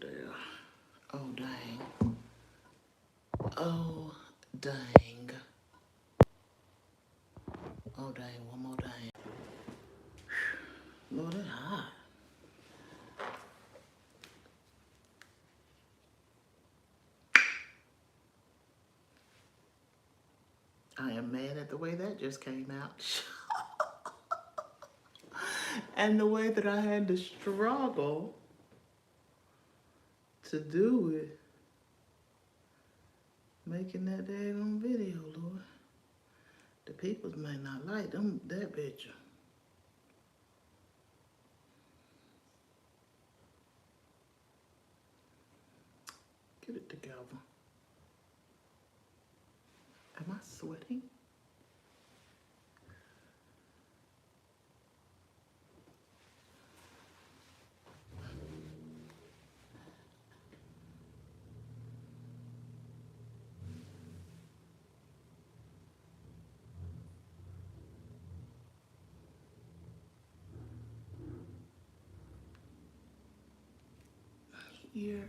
there. Oh, dang. Oh, dang. Oh, dang. One more dang. Lord, it's hot. I am mad at the way that just came out. And the way that I had to struggle to do it. Making that daggone video, Lord. The people may not like that picture. Get it together. Am I sweating? Here.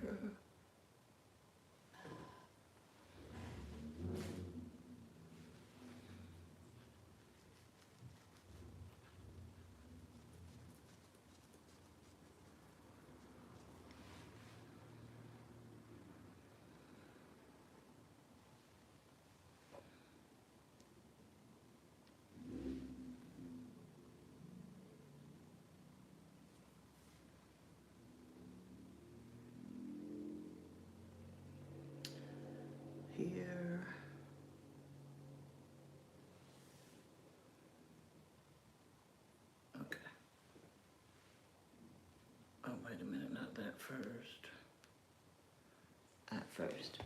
Here. Okay. Oh, wait a minute, not that first. At first.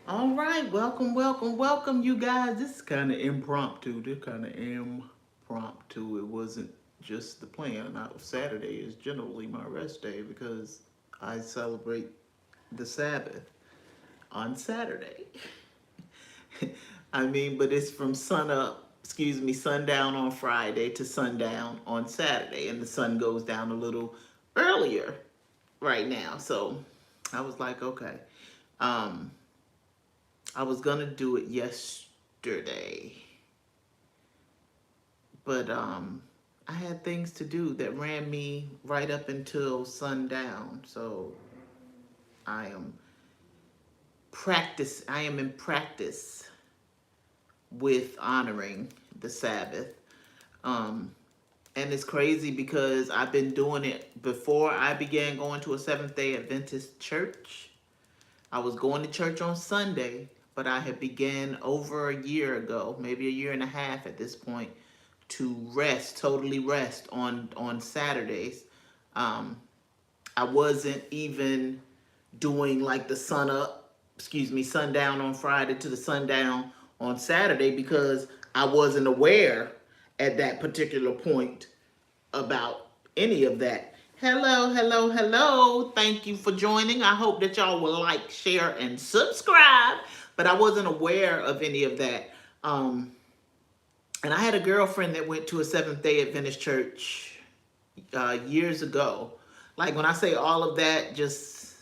All right, welcome, welcome, welcome, you guys. This is kind of impromptu. It wasn't just the plan. Saturday is generally my rest day because I celebrate the Sabbath on Saturday. I mean, but it's from sundown on Friday to sundown on Saturday, and the sun goes down a little earlier right now. So I was like, okay. I was gonna do it yesterday, but I had things to do that ran me right up until sundown. So I am in practice with honoring the Sabbath. And it's crazy because I've been doing it before I began going to a Seventh-day Adventist church. I was going to church on Sunday, but I had began over a year ago, maybe a year and a half at this point, to totally rest on Saturdays. I wasn't even doing like the sundown on Friday to the sundown on Saturday because I wasn't aware at that particular point about any of that. Hello, hello, hello. Thank you for joining. I hope that y'all will like, share, and subscribe. But I wasn't aware of any of that. And I had a girlfriend that went to a Seventh-day Adventist church years ago. Like when I say all of that just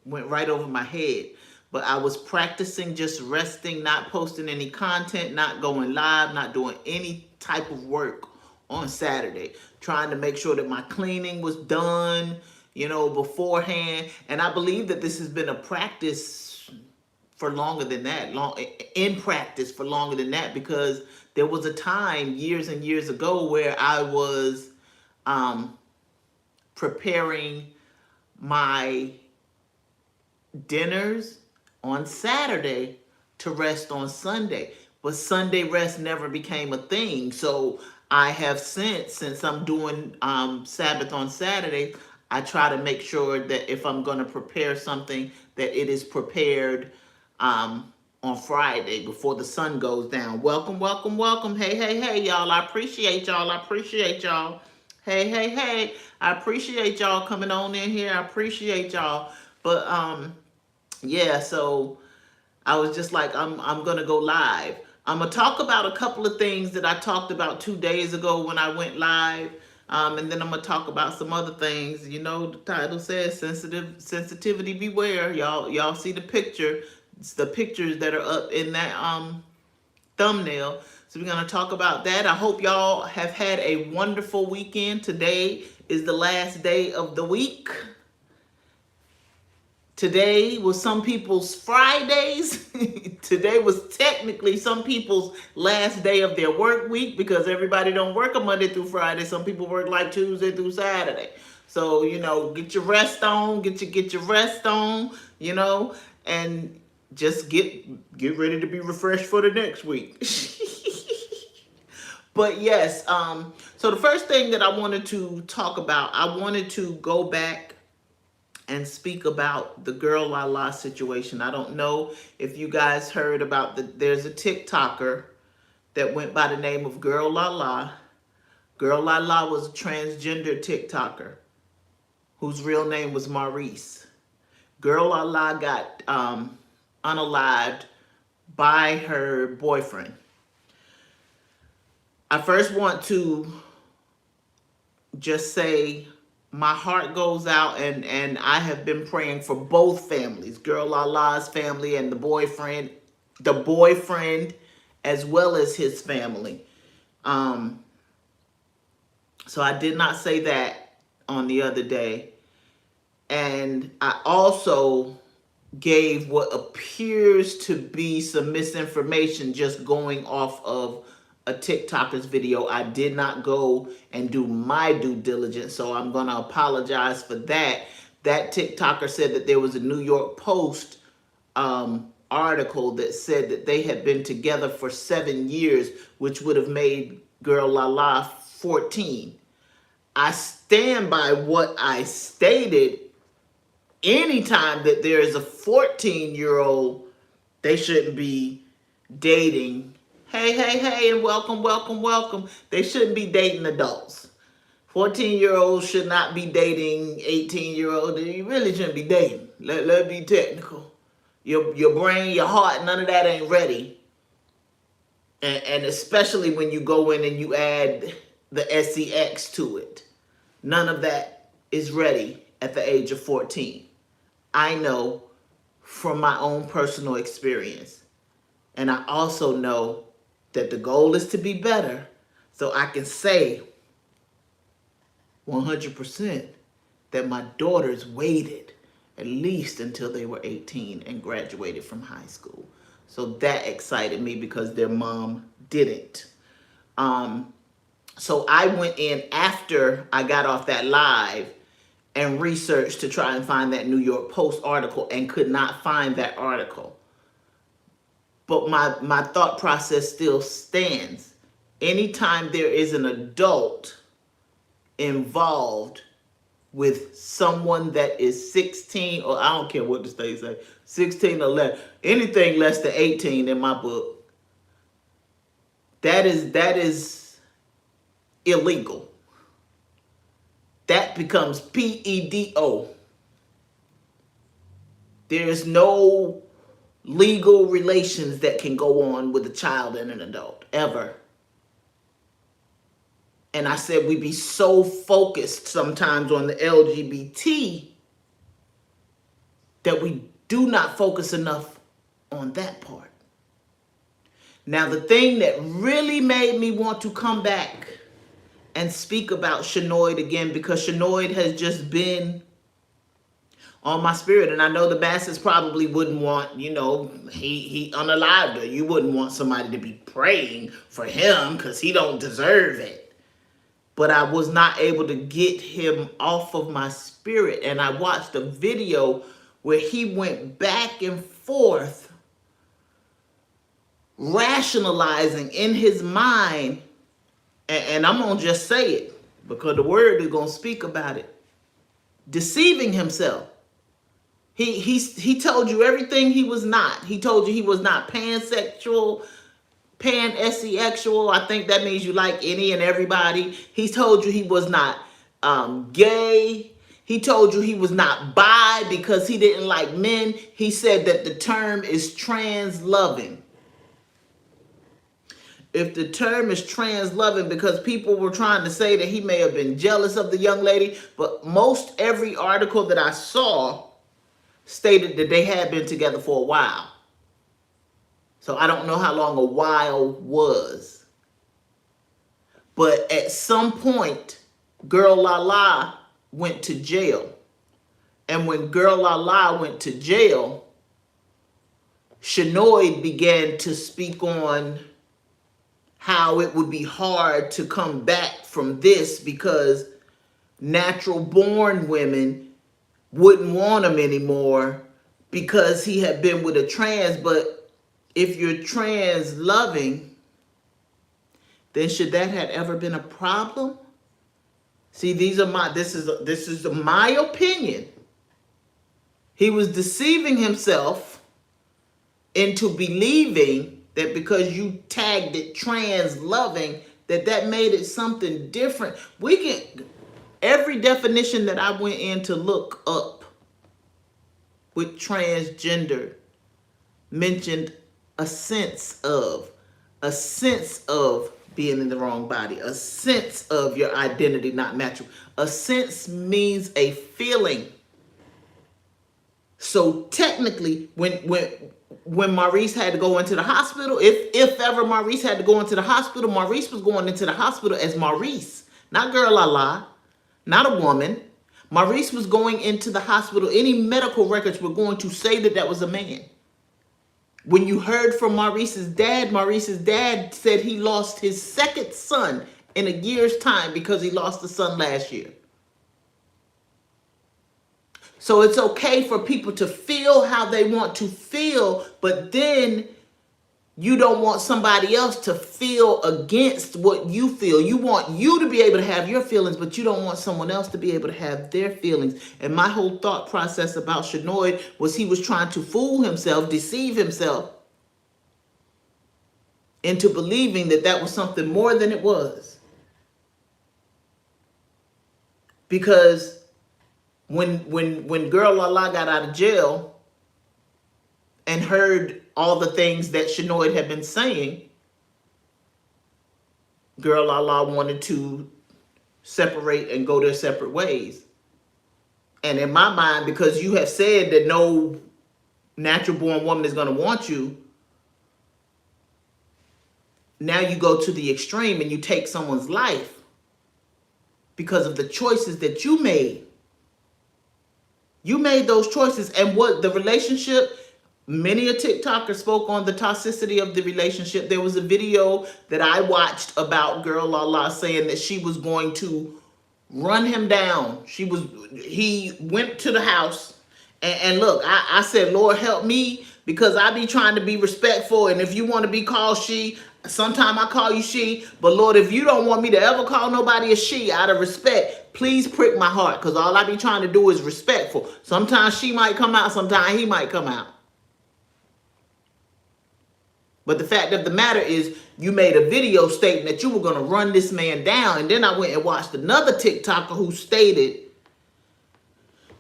went right over my head. But I was practicing just resting, not posting any content, not going live, not doing any type of work on Saturday, trying to make sure that my cleaning was done, beforehand. And I believe that this has been a practice for longer than that, because there was a time years and years ago where I was preparing my dinners on Saturday to rest on Sunday. But Sunday rest never became a thing. So I have since I'm doing Sabbath on Saturday, I try to make sure that if I'm going to prepare something, that it is prepared on Friday before the sun goes down. Welcome, welcome, welcome. Hey, hey, hey, y'all. I appreciate y'all. Hey, hey, hey. I appreciate y'all coming on in here. I appreciate y'all. But yeah, so I was just like, I'm gonna go live. I'm gonna talk about a couple of things that I talked about 2 days ago when I went live. And then I'm gonna talk about some other things. You know, the title says sensitivity beware. Y'all see the picture. It's the pictures that are up in that thumbnail. So we're gonna talk about that. I hope y'all have had a wonderful weekend. Today is the last day of the week. Today was some people's Fridays. Today was technically some people's last day of their work week because everybody don't work a Monday through Friday. Some people work like Tuesday through Saturday. So, you know, get your rest on, get your rest on, you know, and just get ready to be refreshed for the next week. But yes, so the first thing that I wanted to talk about, I wanted to go back and speak about the Girl La La situation. I don't know if you guys heard about there's a TikToker that went by the name of Girl La La. Girl La La was a transgender TikToker whose real name was Maurice. Girl La La got unalived by her boyfriend. I first want to just say my heart goes out, and I have been praying for both families, Girl La La's family and the boyfriend as well as his family. So I did not say that on the other day. And I also gave what appears to be some misinformation just going off of a TikToker's video. I did not go and do my due diligence, so I'm going to apologize for that. That TikToker said that there was a New York Post article that said that they had been together for 7 years, which would have made Girl La La 14. I stand by what I stated. Anytime that there is a 14-year-old, they shouldn't be dating. Hey, and welcome. They shouldn't be dating adults. 14-year-olds should not be dating 18-year-olds. You really shouldn't be dating. Let's be technical. Your brain, your heart, none of that ain't ready. And especially when you go in and you add the sex to it. None of that is ready at the age of 14. I know from my own personal experience. And I also know that the goal is to be better, so I can say 100% that my daughters waited at least until they were 18 and graduated from high school. So that excited me because their mom didn't. So I went in after I got off that live and researched to try and find that New York Post article and could not find that article. But my thought process still stands. Anytime there is an adult involved with someone that is 16, or I don't care what the state say, 16 or less, anything less than 18 in my book, that is illegal. That becomes PEDO. There is no legal relations that can go on with a child and an adult, ever. And I said we be so focused sometimes on the LGBT that we do not focus enough on that part. Now, the thing that really made me want to come back and speak about Shanoid again, because Shanoid has just been on my spirit, and I know the masses probably wouldn't want, you know, he unalived her. You wouldn't want somebody to be praying for him because he don't deserve it. But I was not able to get him off of my spirit, and I watched a video where he went back and forth rationalizing in his mind, and I'm gonna just say it because the word is gonna speak about it, deceiving himself. He told you everything he was not. He told you he was not pansexual, pansexual. I think that means you like any and everybody. He told you he was not gay. He told you he was not bi because he didn't like men. He said that the term is trans loving. if the term is trans loving, because people were trying to say that he may have been jealous of the young lady, but most every article that I saw stated that they had been together for a while. So I don't know how long a while was. But at some point, Girl La La went to jail. And when Girl La La went to jail, Shanoid began to speak on how it would be hard to come back from this because natural born women wouldn't want him anymore because he had been with a trans. But if you're trans loving, then should that have ever been a problem? See, this is my opinion. He was deceiving himself into believing that because you tagged it trans loving, that made it something different. Every definition that I went in to look up with transgender mentioned a sense of being in the wrong body, a sense of your identity not matching. A sense means a feeling. So technically, when Maurice had to go into the hospital, if ever Maurice had to go into the hospital, Maurice was going into the hospital as Maurice, not Girl La La, not a woman. Maurice was going into the hospital. Any medical records were going to say that was a man. When you heard from Maurice's dad said he lost his second son in a year's time because he lost the son last year. So it's okay for people to feel how they want to feel, but then you don't want somebody else to feel against what you feel. You want you to be able to have your feelings, but you don't want someone else to be able to have their feelings. And my whole thought process about Shanoid was he was trying to fool himself, deceive himself into believing that was something more than it was. Because when Girl La La got out of jail and heard all the things that Shanoid had been saying, Girl La La wanted to separate and go their separate ways. And in my mind, because you have said that no natural born woman is going to want you, now you go to the extreme and you take someone's life because of the choices that you made. You made those choices. And what the relationship, many a TikToker spoke on the toxicity of the relationship. There was a video that I watched about Girl La La saying that she was going to run him down. He went to the house and look, I said, Lord, help me, because I be trying to be respectful. And if you want to be called she, sometime I call you she. But Lord, if you don't want me to ever call nobody a she out of respect, please prick my heart, because all I be trying to do is respectful. Sometimes she might come out, sometimes he might come out. But the fact of the matter is, you made a video stating that you were going to run this man down. And then I went and watched another TikToker who stated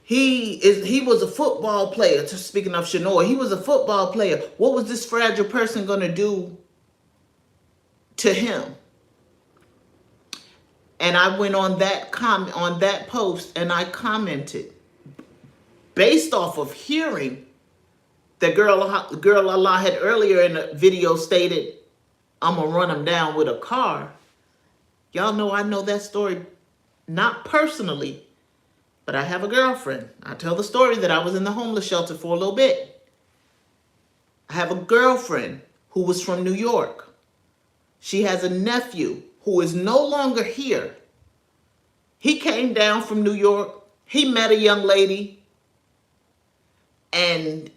he was a football player. Speaking of Shanoid, he was a football player. What was this fragile person going to do to him? And I went on that post and I commented based off of hearing that Girl La La had earlier in the video stated, I'm going to run him down with a car. Y'all know I know that story, not personally, but I have a girlfriend. I tell the story that I was in the homeless shelter for a little bit. I have a girlfriend who was from New York. She has a nephew who is no longer here. He came down from New York. He met a young lady, and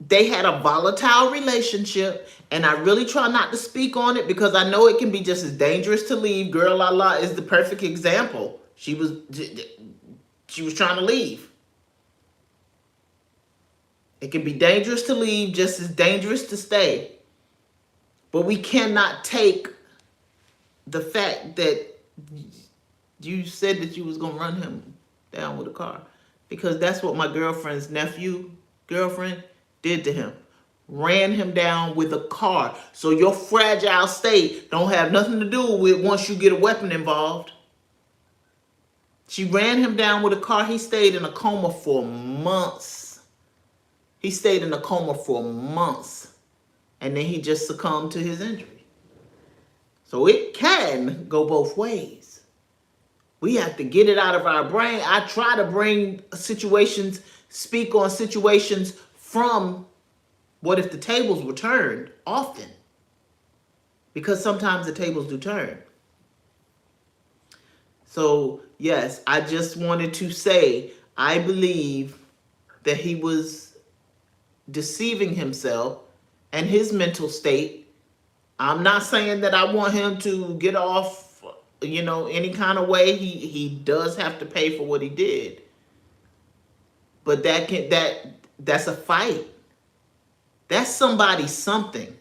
they had a volatile relationship. And I really try not to speak on it because I know it can be just as dangerous to leave. Girl La La is the perfect example. She was trying to leave. It can be dangerous to leave, just as dangerous to stay. But we cannot take the fact that you said that you was going to run him down with a car, because that's what my girlfriend's girlfriend did to him. ran him down with a car. So your fragile state don't have nothing to do with once you get a weapon involved. She ran him down with a car. He stayed in a coma for months. He stayed in a coma for months. And then he just succumbed to his injury. So it can go both ways. We have to get it out of our brain. I try to bring situations, speak on situations from what if the tables were turned often. Because sometimes the tables do turn. So, yes, I just wanted to say, I believe that he was deceiving himself and his mental state. I'm not saying that I want him to get off, any kind of way. He does have to pay for what he did. But that's a fight. That's somebody's something.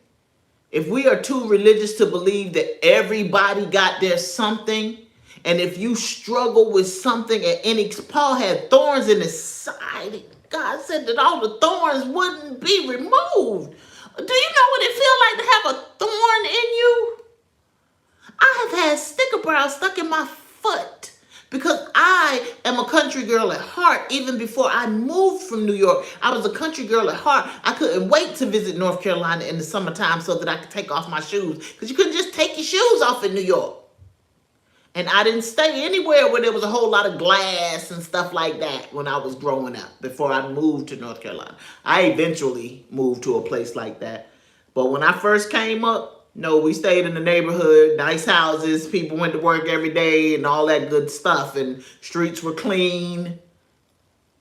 If we are too religious to believe that everybody got their something, and if you struggle with something at any, Paul had thorns in his side. God said that all the thorns wouldn't be removed. Do you know what it feels like to have a thorn in you? I have had sticker brows stuck in my foot because I am a country girl at heart. Even before I moved from New York, I was a country girl at heart. I couldn't wait to visit North Carolina in the summertime so that I could take off my shoes, because you couldn't just take your shoes off in New York. And I didn't stay anywhere where there was a whole lot of glass and stuff like that when I was growing up, before I moved to North Carolina. I eventually moved to a place like that. But when I first came up, no, we stayed in the neighborhood, nice houses, people went to work every day and all that good stuff, and streets were clean.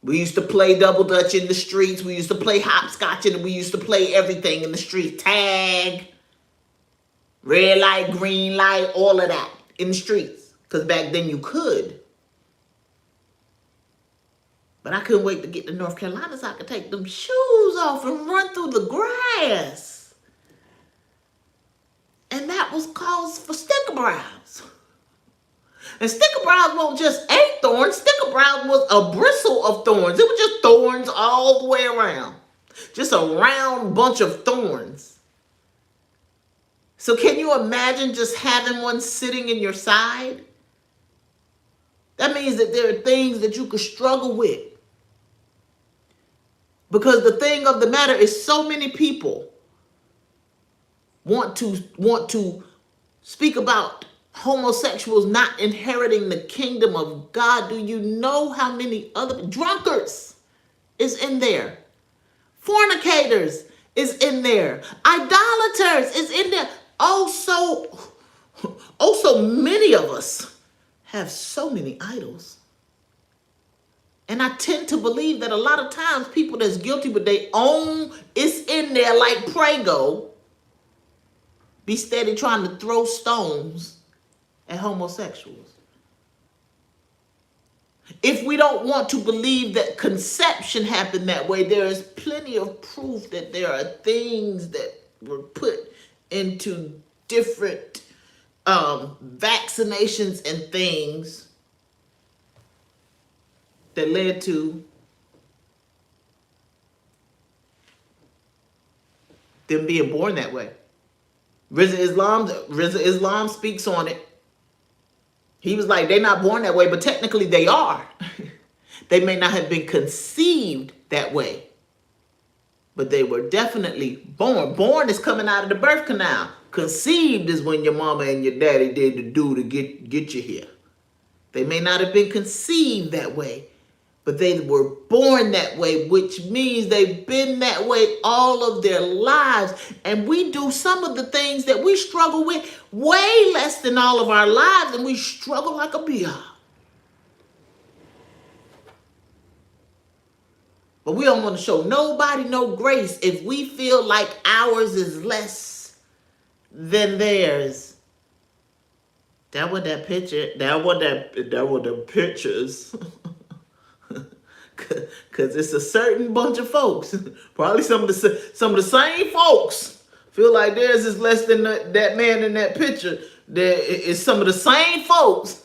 We used to play double dutch in the streets. We used to play hopscotch, and we used to play everything in the street. Tag, red light, green light, all of that in the streets. Because back then you could. But I couldn't wait to get to North Carolina so I could take them shoes off and run through the grass. And that was cause for sticker brows. And sticker brows weren't just a thorn. Sticker brows was a bristle of thorns. It was just thorns all the way around. Just a round bunch of thorns. So can you imagine just having one sitting in your side? That means that there are things that you could struggle with. Because the thing of the matter is, so many people want to speak about homosexuals not inheriting the kingdom of God. Do you know how many other drunkards is in there? Fornicators is in there. Idolaters is in there. So many of us have so many idols. And I tend to believe that a lot of times people that's guilty with their own, it's in there like Prego, be steady trying to throw stones at homosexuals. If we don't want to believe that conception happened that way, there is plenty of proof that there are things that were put into different vaccinations and things that led to them being born that way. Rizza Islam speaks on it. He was like, they're not born that way, but technically they are. They may not have been conceived that way, but they were definitely born. Born is coming out of the birth canal. Conceived is when your mama and your daddy did the do to get you here. They may not have been conceived that way, but they were born that way, which means they've been that way all of their lives. And we do some of the things that we struggle with way less than all of our lives, and we struggle like a bee. But we don't want to show nobody no grace if we feel like ours is less than theirs. That what that picture, that what the pictures. Cause it's a certain bunch of folks, probably some of the same folks feel like theirs is less than that man in that picture. There is some of the same folks.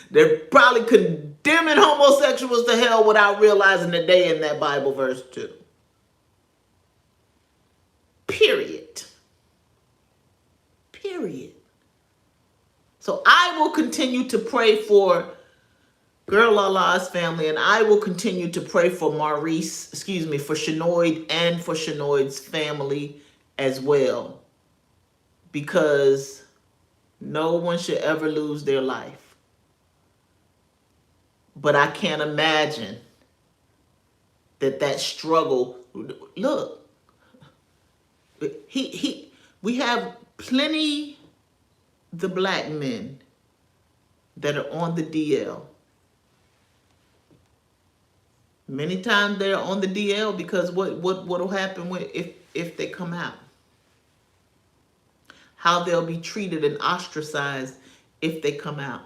They're probably condemning homosexuals to hell without realizing that they in that Bible verse too. Period. Period. So I will continue to pray for Girl Lala's family, and I will continue to pray for for Shanoid and for Shanoid's family as well. Because no one should ever lose their life. But I can't imagine that struggle. Look, we have plenty the black men that are on the DL. Many times they're on the DL because what'll happen if they come out? How they'll be treated and ostracized if they come out.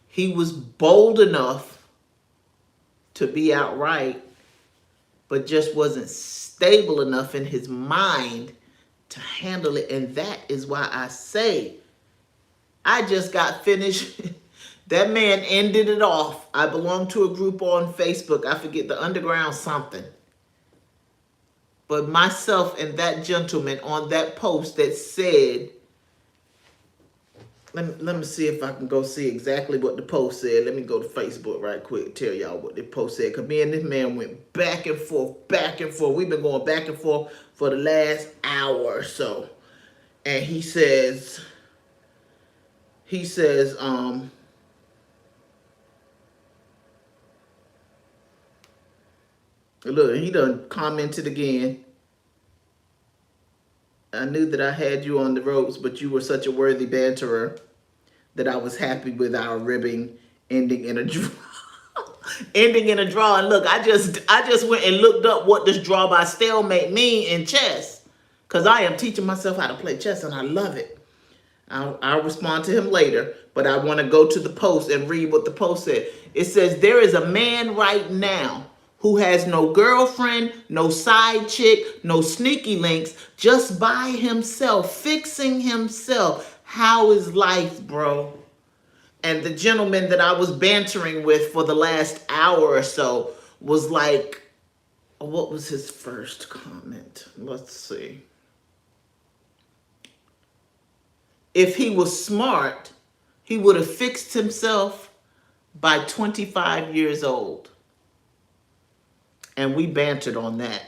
He was bold enough to be outright, but just wasn't stable enough in his mind to handle it. And that is why I say, I just got finished. That man ended it off. I belong to a group on Facebook. I forget, the Underground something. But myself and that gentleman on that post that said, let me see if I can go see exactly what the post said. Let me go to Facebook right quick and tell y'all what the post said. Because me and this man went back and forth, back and forth. We've been going back and forth for the last hour or so. And he says, look, he done commented again. I knew that I had you on the ropes, but you were such a worthy banterer that I was happy with our ribbing ending in a draw. Ending in a draw. And look, I just went and looked up what this draw by stalemate mean in chess. Because I am teaching myself how to play chess and I love it. I'll respond to him later, but I want to go to the post and read what the post said. It says, there is a man right now who has no girlfriend, no side chick, no sneaky links, just by himself, fixing himself. How is life, bro? And the gentleman that I was bantering with for the last hour or so was like, what was his first comment? Let's see. If he was smart, he would have fixed himself by 25 years old. And we bantered on that.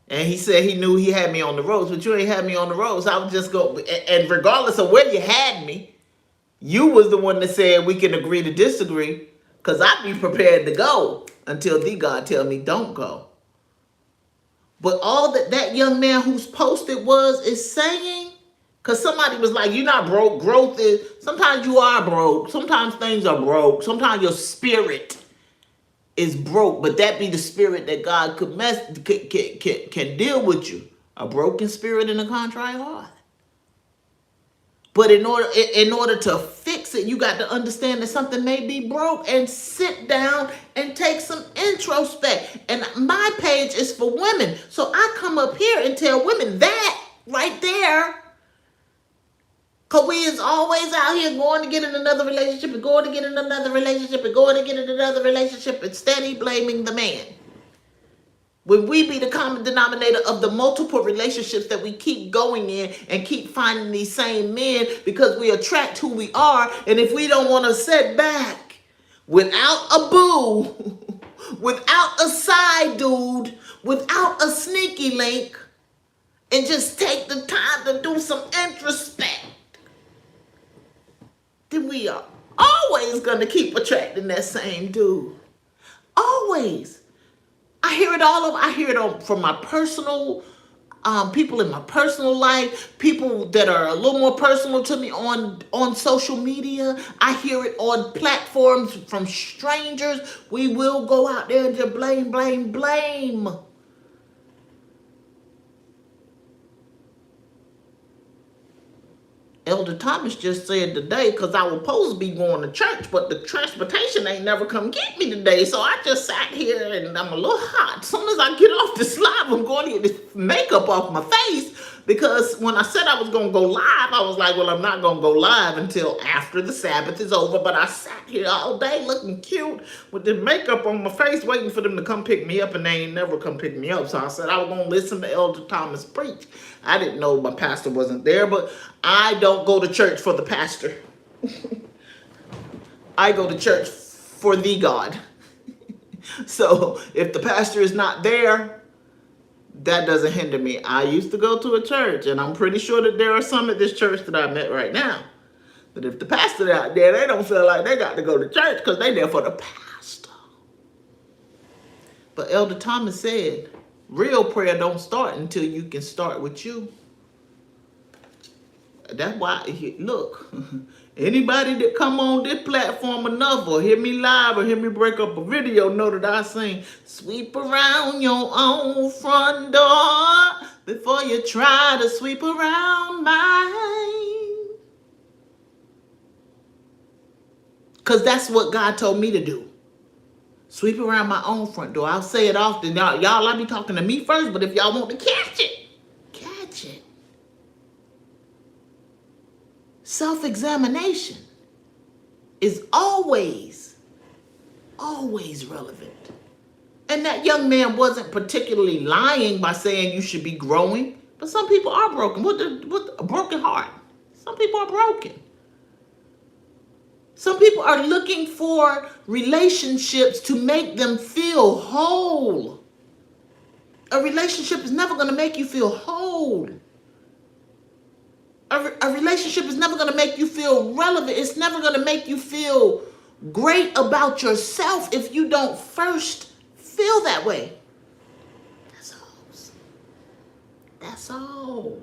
And he said he knew he had me on the ropes, but you ain't had me on the ropes. I would just go, and regardless of where you had me, you was the one that said we can agree to disagree, because I'd be prepared to go until the God tell me don't go. But all that young man who's posted is saying, because somebody was like, you're not broke. Growth is, sometimes you are broke. Sometimes things are broke. Sometimes your spirit is broke, but that be the spirit that God can deal with you. A broken spirit and a contrite heart. But in order to fix it, you got to understand that something may be broke and sit down and take some introspect. And my page is for women. So I come up here and tell women that right there. Because we is always out here going to get in another relationship and going to get in another relationship and going to get in another relationship and steady blaming the man. When we be the common denominator of the multiple relationships that we keep going in and keep finding these same men because we attract who we are. And if we don't want to sit back without a boo, without a side dude, without a sneaky link, and just take the time to do some introspect, then we are always going to keep attracting that same dude. Always. I hear it from my personal, people in my personal life, people that are a little more personal to me on social media. I hear it on platforms from strangers. We will go out there and just blame. Elder Thomas just said today, because I was supposed to be going to church, but the transportation ain't never come get me today. So I just sat here and I'm a little hot. As soon as I get off the slide, I'm going to get this makeup off my face Because when I said I was going to go live, I was like, well, I'm not going to go live until after the Sabbath is over. But I sat here all day looking cute with the makeup on my face, waiting for them to come pick me up, and they ain't never come pick me up. So I said I was going to listen to Elder Thomas preach. I didn't know my pastor wasn't there, but I don't go to church for the pastor. I go to church for the God. So if the pastor is not there, that doesn't hinder me. I used to go to a church, and I'm pretty sure that there are some at this church that I met right now. But if the pastor out there, they don't feel like they got to go to church because they there for the pastor. But Elder Thomas said, real prayer don't start until you can start with you. That's why, look, anybody that come on this platform enough or hear me live or hear me break up a video know that I sing, sweep around your own front door before you try to sweep around mine. Because that's what God told me to do. Sweep around my own front door. I'll say it often. Y'all, I be talking to me first, but if y'all want to catch it, catch it. Self-examination is always relevant. And that young man wasn't particularly lying by saying you should be growing, but some people are broken with a broken heart. Some people are broken. Some people are looking for relationships to make them feel whole. A relationship is never going to make you feel whole. A relationship is never going to make you feel relevant. It's never going to make you feel great about yourself if you don't first feel that way. That's all. That's all.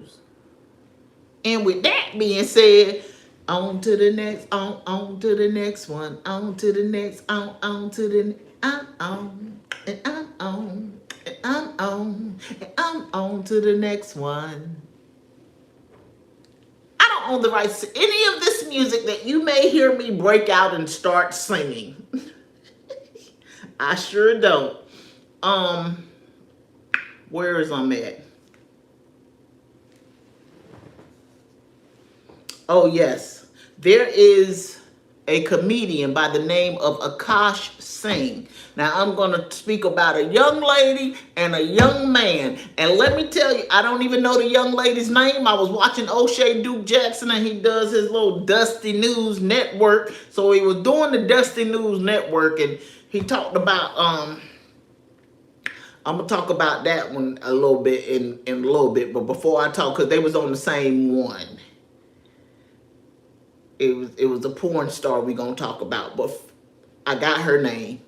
And with that being said, on to the next, on to the next one, on to the next, on to the, I'm on, and I'm on, and I'm on, and I'm on to the next one. On the rights to any of this music that you may hear me break out and start singing. I sure don't. Where is I'm at? Oh yes, there is a comedian by the name of Akash Singh. Now I'm going to speak about a young lady and a young man. And let me tell you, I don't even know the young lady's name. I was watching O'Shea Duke Jackson, and he does his little Dusty News Network. So he was doing the Dusty News Network, and he talked about, I'm going to talk about that one a little bit in a little bit. But before I talk, because they was on the same one. It was a porn star we going to talk about. But I got her name.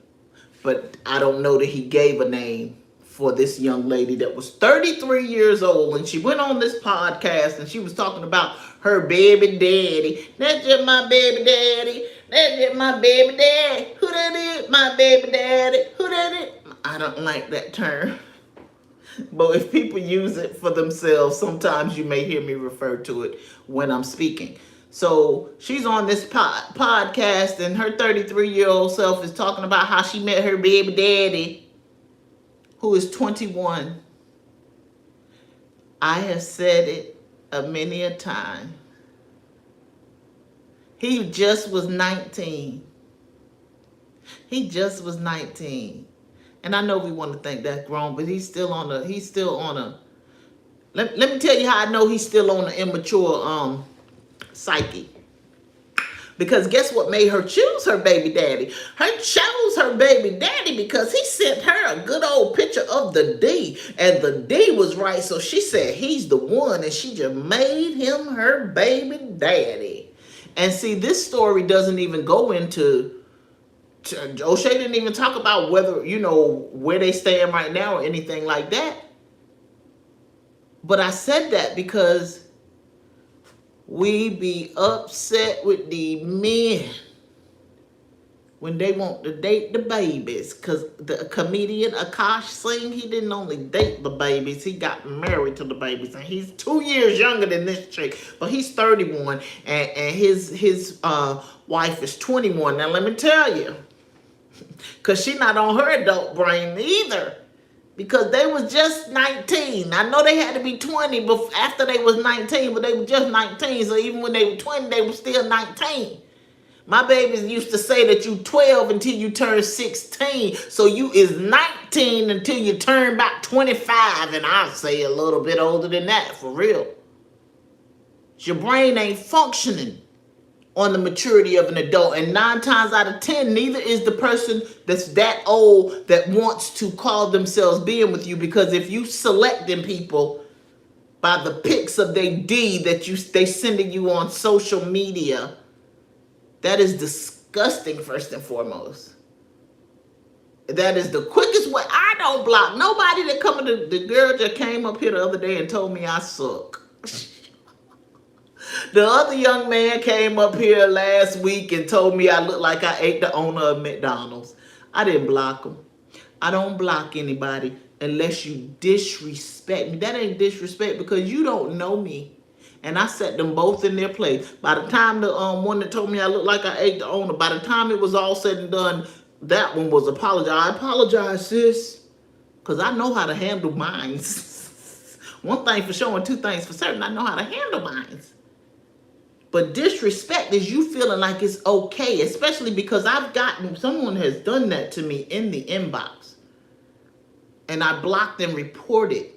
But I don't know that he gave a name for this young lady that was 33 years old. And she went on this podcast and she was talking about her baby daddy. That's just my baby daddy. That's just my baby daddy. Who that is? My baby daddy. Who that is? I don't like that term. But if people use it for themselves, sometimes you may hear me refer to it when I'm speaking. So she's on this podcast, and her 33-year-old self is talking about how she met her baby daddy, who is 21. I have said it many a time. He just was 19. He just was 19. And I know we want to think that's grown, but he's still on a, let me tell you how I know he's still on an immature, psyche. Because guess what made her choose her baby daddy? Her chose her baby daddy because he sent her a good old picture of the D, and the D was right, so she said he's the one, and she just made him her baby daddy. And see, this story doesn't even go into, O'Shea didn't even talk about whether, where they stand right now or anything like that. But I said that because we be upset with the men when they want to date the babies. Because the comedian Akash Singh, he didn't only date the babies, he got married to the babies. And he's 2 years younger than this chick. But he's 31, and his wife is 21. Now let me tell you, because she not on her adult brain either. because they was just 19. I know they had to be 20 before, after they was 19, but they were just 19. So even when they were 20, they were still 19. My babies used to say that you 12 until you turn 16. So you is 19 until you turn about 25. And I say a little bit older than that, for real. Your brain ain't functioning on the maturity of an adult. And 9 times out of 10, neither is the person that's that old that wants to call themselves being with you. Because if you selecting people by the pics of their D that they sending you on social media, that is disgusting, first and foremost. That is the quickest way. I don't block nobody that come to the girl that came up here the other day and told me I suck. The other young man came up here last week and told me I look like I ate the owner of McDonald's. I didn't block him. I don't block anybody unless you disrespect me. That ain't disrespect because you don't know me. And I set them both in their place. By the time the one that told me I looked like I ate the owner, by the time it was all said and done, that one was apologize. I apologize, sis. Because I know how to handle mine. One thing for sure and 2 things for certain, I know how to handle mine. But disrespect is you feeling like it's okay, especially because someone has done that to me in the inbox. And I blocked and reported.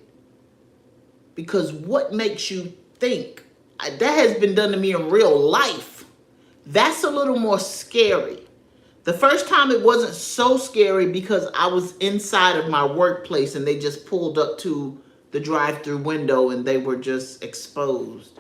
Because what makes you think? That has been done to me in real life. That's a little more scary. The first time it wasn't so scary because I was inside of my workplace and they just pulled up to the drive-through window and they were just exposed.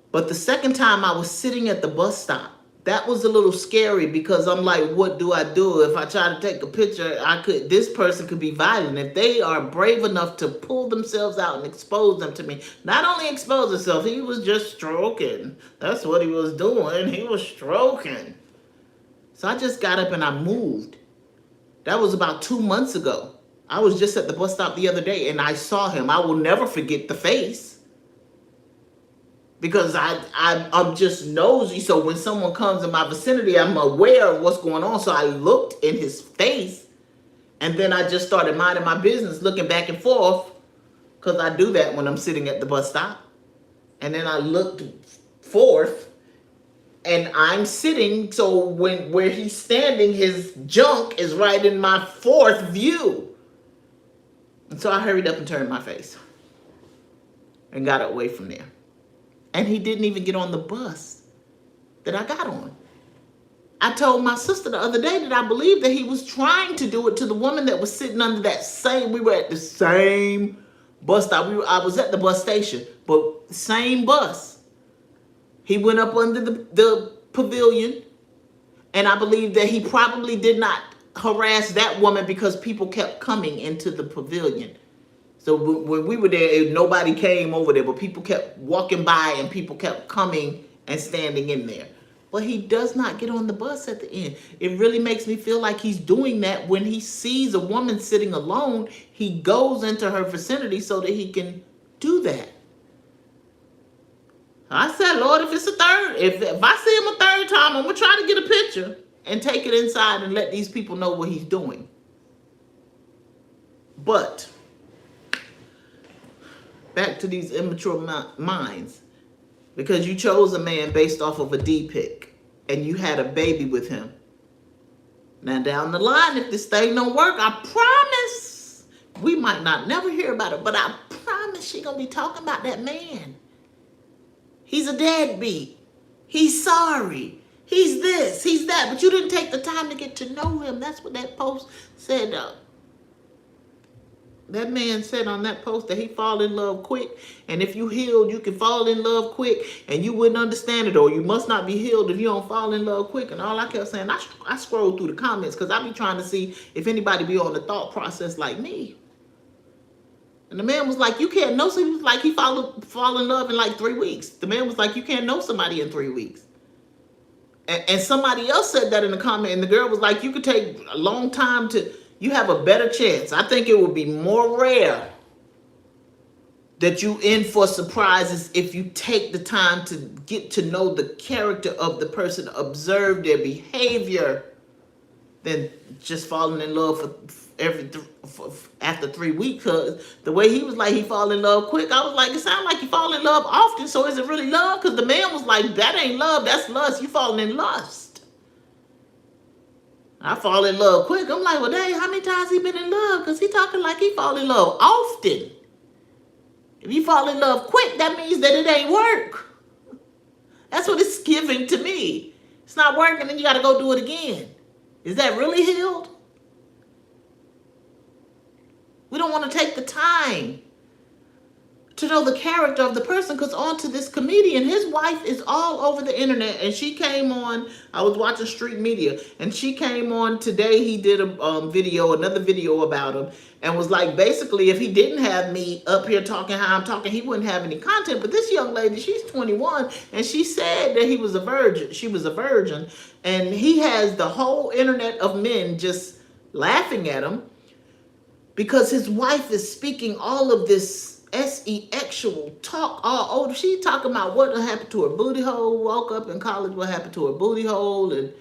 But the second time I was sitting at the bus stop, that was a little scary because I'm like, what do I do? If I try to take a picture, this person could be violent. If they are brave enough to pull themselves out and expose them to me, not only expose himself, he was just stroking. That's what he was doing. He was stroking. So I just got up and I moved. That was about 2 months ago. I was just at the bus stop the other day and I saw him. I will never forget the face. Because I'm just nosy. So when someone comes in my vicinity, I'm aware of what's going on. So I looked in his face. And then I just started minding my business, looking back and forth. Because I do that when I'm sitting at the bus stop. And then I looked forth. And I'm sitting. So where he's standing, his junk is right in my fourth view. And so I hurried up and turned my face. And got away from there. And he didn't even get on the bus that I got on. I told my sister the other day that I believe that he was trying to do it to the woman that was sitting under we were at the same bus stop. I was at the bus station, but same bus. He went up under the pavilion, and I believe that he probably did not harass that woman because people kept coming into the pavilion. So when we were there, nobody came over there, but people kept walking by and people kept coming and standing in there. But he does not get on the bus at the end. It really makes me feel like he's doing that when he sees a woman sitting alone. He goes into her vicinity so that he can do that. I said, Lord, if I see him a third time, I'm going to try to get a picture and take it inside and let these people know what he's doing. But back to these immature minds, because you chose a man based off of a D pic and you had a baby with him. Now down the line, if this thing don't work, I promise we might not never hear about it, but I promise she gonna be talking about that man. He's a deadbeat. He's sorry. He's this, he's that, but you didn't take the time to get to know him. That's what that post said. That man said on that post that he fall in love quick. And if you healed, you can fall in love quick. And you wouldn't understand it. Or you must not be healed if you don't fall in love quick. And all I kept saying, I scrolled through the comments because I be trying to see if anybody be on the thought process like me. And the man was like, you can't know. So he was like, he fall in love in like 3 weeks. The man was like, you can't know somebody in 3 weeks. And somebody else said that in the comment. And the girl was like, you could take a long time to... You have a better chance. I think it would be more rare that you in for surprises if you take the time to get to know the character of the person, observe their behavior, than just falling in love after 3 weeks. Cause the way he was like he fall in love quick, I was like, it sounds like you fall in love often. So is it really love? Cause the man was like, that ain't love, that's lust. You falling in lust. I fall in love quick. I'm like, well, dang, how many times he been in love? Cause he talking like he fall in love often. If you fall in love quick, that means that it ain't work. That's what it's giving to me. It's not working, then you got to go do it again. Is that really healed? We don't want to take the time to know the character of the person, because on to this comedian, his wife is all over the internet, and she came on, I was watching Street Media, and she came on today, he did a another video about him, and was like, basically, if he didn't have me up here talking how I'm talking, he wouldn't have any content. But this young lady, she's 21, and she said that he was a virgin, she was a virgin, and he has the whole internet of men just laughing at him, because his wife is speaking all of this sexual talk all over. She talking about what happened to her booty hole, woke up in college, what happened to her booty hole, and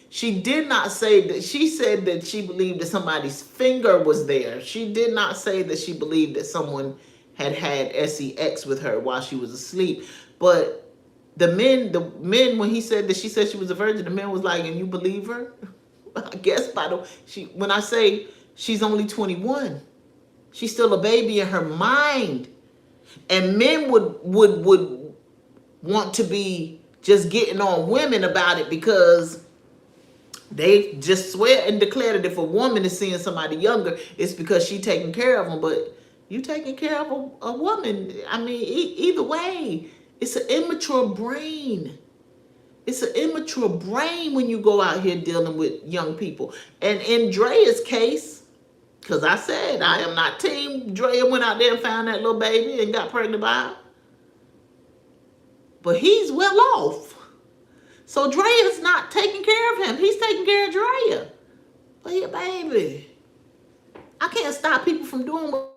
she did not say that. She said that she believed that somebody's finger was there. She did not say that she believed that someone had had sex with her while she was asleep. But the men, when he said that she said she was a virgin, the men was like, and you believe her? I guess when I say she's only 21, she's still a baby in her mind. And men would want to be just getting on women about it, because they just swear and declare that if a woman is seeing somebody younger, it's because she taking care of them. But you taking care of a woman, I mean, either way, it's an immature brain. It's an immature brain when you go out here dealing with young people. And in Drea's case, because I said I am not team Drea went out there and found that little baby and got pregnant by her. But he's well off. So Drea's not taking care of him. He's taking care of Drea. But here, baby, I can't stop people from doing what